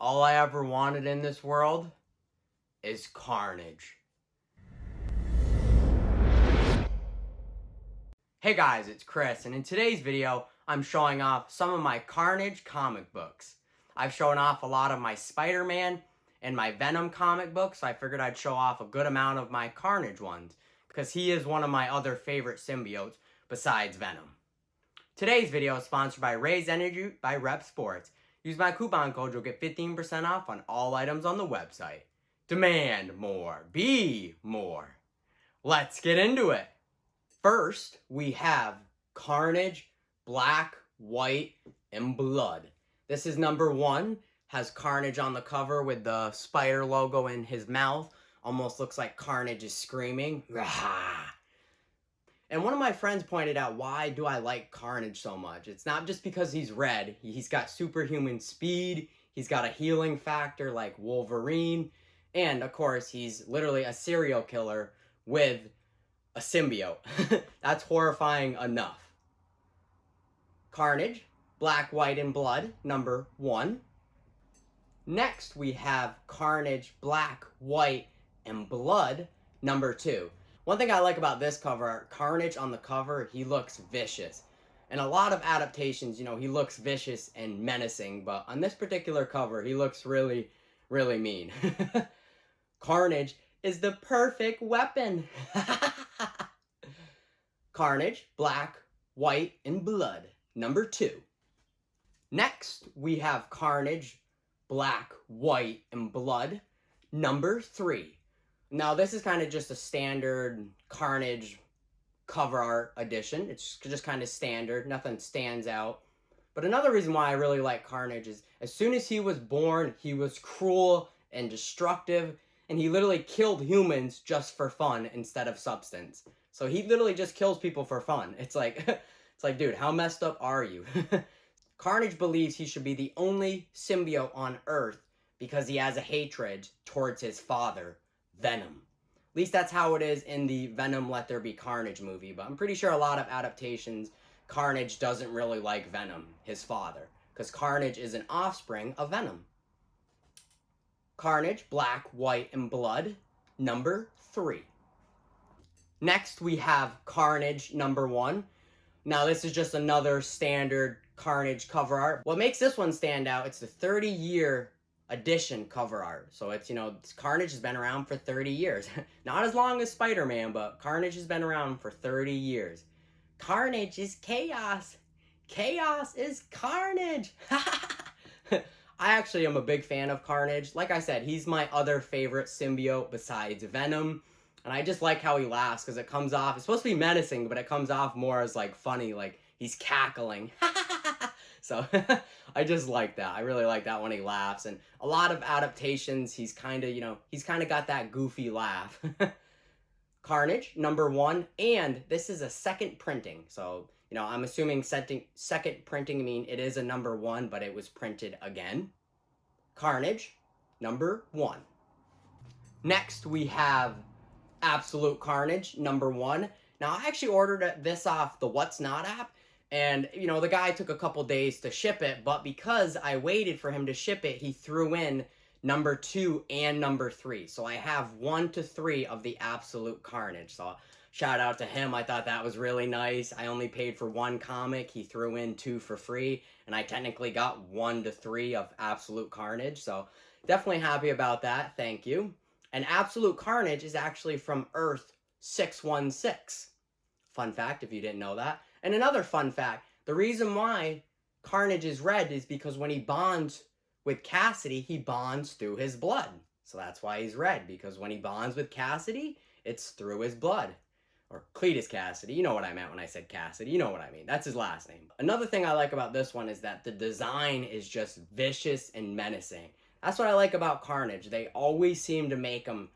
all I ever wanted in this world is carnage. Hey guys, it's Chris, and in today's video, I'm showing off some of my Carnage comic books. I've shown off a lot of my Spider-Man and my Venom comic books, so I figured I'd show off a good amount of my Carnage ones, because he is one of my other favorite symbiotes besides Venom. Today's video is sponsored by Raise Energy by Rep Sports. Use my coupon code, you'll get 15% off on all items on the website. Demand more, be more. Let's get into it. First, we have Carnage, Black, White, and Blood. This is number 1. Has Carnage on the cover with the spider logo in his mouth. Almost looks like Carnage is screaming. Rah! And one of my friends pointed out, why do I like Carnage so much? It's not just because he's red. He's got superhuman speed. He's got a healing factor like Wolverine. And, of course, he's literally a serial killer with a symbiote. That's horrifying enough. Carnage, Black, White, and Blood, number 1. Next, we have Carnage, Black, White, and Blood, number 2. One thing I like about this cover art, Carnage on the cover, he looks vicious. In a lot of adaptations, he looks vicious and menacing, but on this particular cover, he looks really, really mean. Carnage is the perfect weapon. Carnage, Black, White, and Blood, number 2. Next, we have Carnage, Black, White, and Blood, number 3. Now, this is kind of just a standard Carnage cover art edition. It's just kind of standard. Nothing stands out. But another reason why I really like Carnage is as soon as he was born, he was cruel and destructive. And he literally killed humans just for fun instead of substance. So he literally just kills people for fun. It's like, dude, how messed up are you? Carnage believes he should be the only symbiote on Earth because he has a hatred towards his father, Venom. At least that's how it is in the Venom Let There Be Carnage movie. But I'm pretty sure a lot of adaptations, Carnage doesn't really like Venom, his father. Because Carnage is an offspring of Venom. Carnage, Black, White, and Blood, number 3. Next, we have Carnage, number 1. Now, this is just another standard Carnage cover art. What makes this one stand out, it's the 30-year edition cover art. So it's, Carnage has been around for 30 years. Not as long as Spider-Man, but Carnage has been around for 30 years. Carnage is chaos. Chaos is carnage. I actually am a big fan of Carnage. Like I said, he's my other favorite symbiote besides Venom. And I just like how he laughs because it comes off, it's supposed to be menacing, but it comes off more as like funny, like he's cackling. So I just like that. I really like that when he laughs. And a lot of adaptations, he's kind of got that goofy laugh. Carnage, number 1. And this is a second printing. So, I'm assuming second printing mean it is a number 1, but it was printed again. Carnage, number 1. Next, we have Absolute Carnage, number 1. Now, I actually ordered this off the What's Not app. And, the guy took a couple days to ship it. But because I waited for him to ship it, he threw in number 2 and number 3. So I have 1 to 3 of the Absolute Carnage. So shout out to him. I thought that was really nice. I only paid for 1 comic. He threw in 2 for free. And I technically got 1 to 3 of Absolute Carnage. So definitely happy about that. Thank you. And Absolute Carnage is actually from Earth 616. Fun fact if you didn't know that. And another fun fact. The reason why Carnage is red is because when he bonds with Cassidy, he bonds through his blood. So that's why he's red. Because when he bonds with Cassidy, it's through his blood. Or Cletus Cassidy. You know what I meant when I said Cassidy. You know what I mean. That's his last name. Another thing I like about this one is that the design is just vicious and menacing. That's what I like about Carnage. They always seem to make him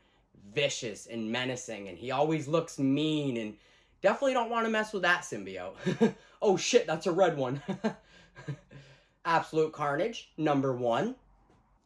vicious and menacing. And he always looks mean. And definitely don't want to mess with that symbiote. Oh shit, that's a red one. Absolute Carnage, number 1.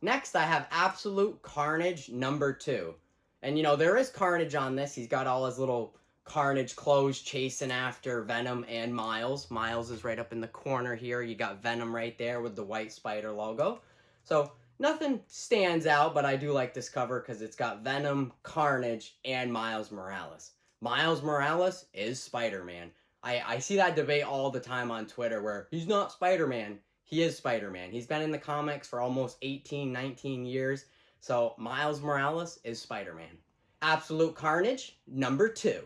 Next, I have Absolute Carnage, number 2. And, there is Carnage on this. He's got all his little Carnage clothes chasing after Venom and Miles. Miles is right up in the corner here. You got Venom right there with the white spider logo. So Nothing stands out, but I do like this cover because it's got Venom, Carnage, and Miles Morales. Miles Morales is Spider-Man. I see that debate all the time on Twitter where he's not Spider-Man. He is Spider-Man. He's been in the comics for almost 18, 19 years. So Miles Morales is Spider-Man. Absolute Carnage, number 2.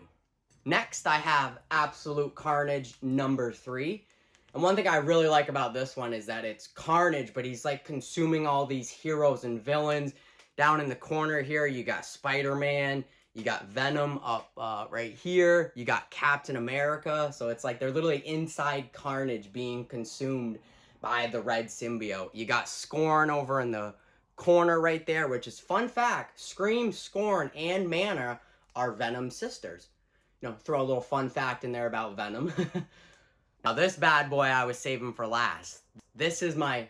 Next, I have Absolute Carnage, number 3. And one thing I really like about this one is that it's Carnage, but he's like consuming all these heroes and villains. Down in the corner here, you got Spider-Man, you got Venom up right here, you got Captain America. So it's like they're literally inside Carnage being consumed by the red symbiote. You got Scorn over in the corner right there, which is fun fact, Scream, Scorn, and Mana are Venom sisters. You know, throw a little fun fact in there about Venom. Now this bad boy I was saving for last. This is my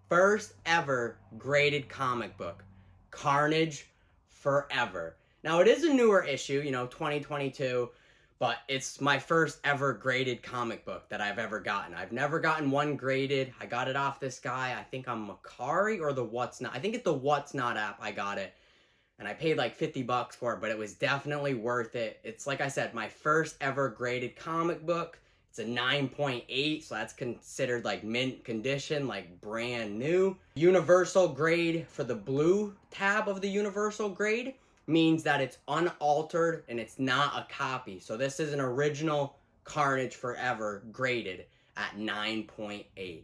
first ever graded comic book, Carnage Forever. Now it is a newer issue, 2022, but it's my first ever graded comic book that I've ever gotten. I've never gotten one graded. I got it off this guy, I think on Macari or the What's Not. I think it's the What's Not app I got it. And I paid like $50 for it, but it was definitely worth it. It's, like I said, my first ever graded comic book. It's a 9.8, so that's considered like mint condition, like brand new. Universal grade for the blue tab of the universal grade means that it's unaltered and it's not a copy. So this is an original Carnage Forever graded at 9.8.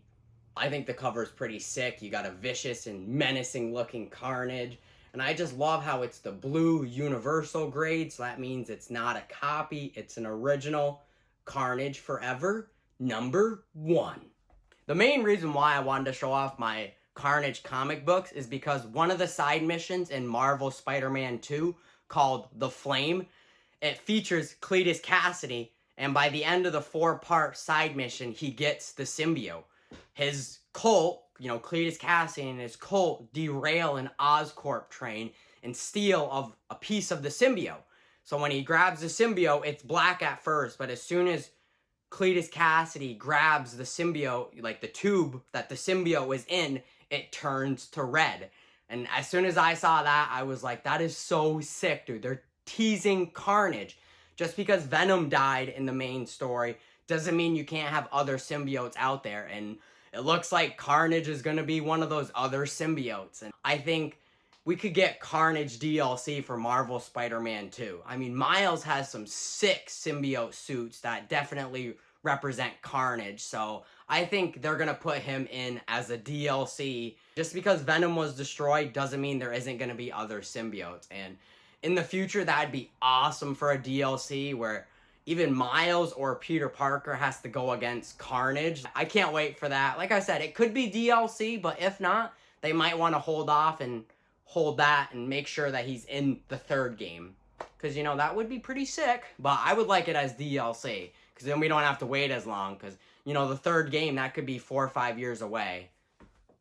I think the cover is pretty sick. You got a vicious and menacing looking Carnage. And I just love how it's the blue universal grade, so that means it's not a copy, it's an original Carnage Forever, number 1. The main reason why I wanted to show off my Carnage comic books is because one of the side missions in Marvel Spider-Man 2, called The Flame, it features Cletus Cassidy, and by the end of the 4-part side mission, he gets the symbiote. His cult, Cletus Cassidy and his cult derail an Oscorp train and steal a piece of the symbiote. So when he grabs the symbiote, it's black at first, but as soon as Cletus Cassidy grabs the symbiote, like the tube that the symbiote was in, it turns to red. And as soon as I saw that, I was like, that is so sick, dude. They're teasing Carnage. Just because Venom died in the main story doesn't mean you can't have other symbiotes out there. And it looks like Carnage is going to be one of those other symbiotes. And I think we could get Carnage DLC for Marvel Spider-Man 2. I mean, Miles has some sick symbiote suits that definitely represent Carnage. So I think they're going to put him in as a DLC. Just because Venom was destroyed doesn't mean there isn't going to be other symbiotes. And in the future, that'd be awesome for a DLC where even Miles or Peter Parker has to go against Carnage. I can't wait for that. Like I said, it could be DLC, but if not, they might want to hold off and hold that and make sure that he's in the 3rd game. Because, that would be pretty sick. But I would like it as DLC. Because then we don't have to wait as long. Because, the 3rd game, that could be 4 or 5 years away.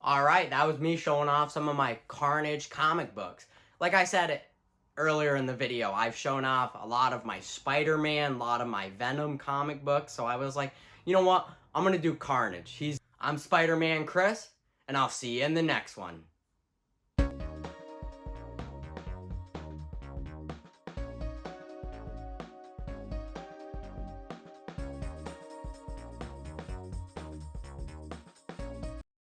Alright, that was me showing off some of my Carnage comic books. Like I said earlier in the video, I've shown off a lot of my Spider-Man, a lot of my Venom comic books. So I was like, you know what? I'm going to do Carnage. I'm Spider-ManChris, and I'll see you in the next one.